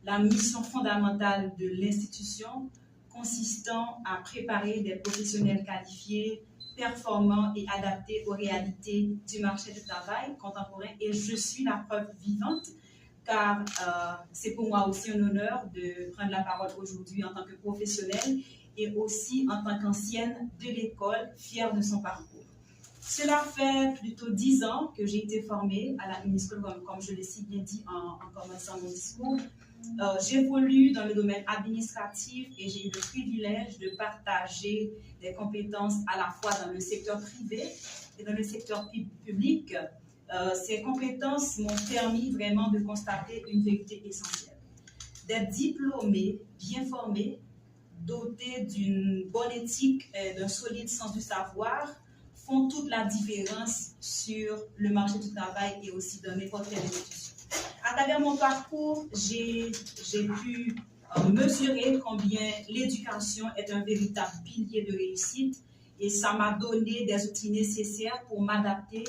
la mission fondamentale de l'institution consistant à préparer des professionnels qualifiés, performants et adaptés aux réalités du marché du travail contemporain. Et je suis la preuve vivante, car c'est pour moi aussi un honneur de prendre la parole aujourd'hui en tant que professionnelle et aussi en tant qu'ancienne de l'école, fière de son parcours. Cela fait plutôt 10 ans que j'ai été formée à la Unischool, comme je l'ai si bien dit en commençant mon discours. J'évolue dans le domaine administratif et j'ai eu le privilège de partager des compétences à la fois dans le secteur privé et dans le secteur public. Ces compétences m'ont permis vraiment de constater une vérité essentielle. D'être diplômé, bien formé, doté d'une bonne éthique et d'un solide sens du savoir font toute la différence sur le marché du travail et aussi dans n'importe quelle institution. À travers mon parcours, j'ai pu mesurer combien l'éducation est un véritable pilier de réussite et ça m'a donné des outils nécessaires pour m'adapter,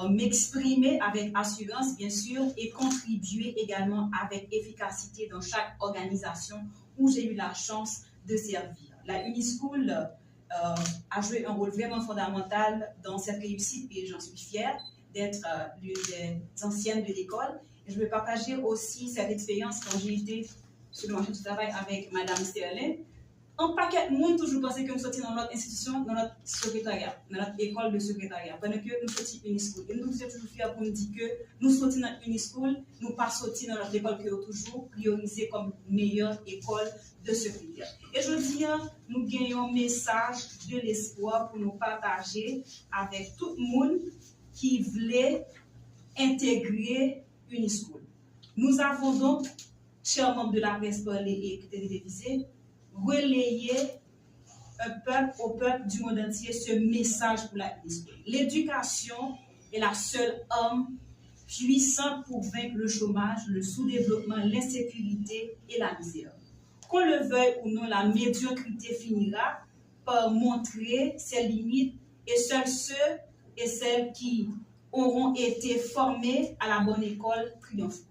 m'exprimer avec assurance, bien sûr, et contribuer également avec efficacité dans chaque organisation où j'ai eu la chance de servir. La Unischool a joué un rôle vraiment fondamental dans cette réussite et j'en suis fière d'être l'une des anciennes de l'école. Et je vais partager aussi cette expérience quand j'ai été sur le marché du travail avec Madame Sterling. Un paquet de monde toujours pensé que nous sortions dans notre institution, dans notre secrétariat, dans notre école de secrétariat, pendant que nous sortions Unischool. Et nous sommes toujours fiers pour nous dire que nous sortions dans notre Unischool, nous ne pas sortis dans notre école qui est toujours priorisée comme meilleure école de secrétariat. Et je dis, nous gagnons un message de l'espoir pour nous partager avec tout le monde qui voulait intégrer Unischool. Nous avons donc, chers membres de la presse parlée et télévisée, relayer au peuple du monde entier ce message pour la Unischool. L'éducation est la seule arme puissante pour vaincre le chômage, le sous-développement, l'insécurité et la misère. Qu'on le veuille ou non, la médiocrité finira par montrer ses limites et seuls ceux et celles qui auront été formés à la bonne école triompheront.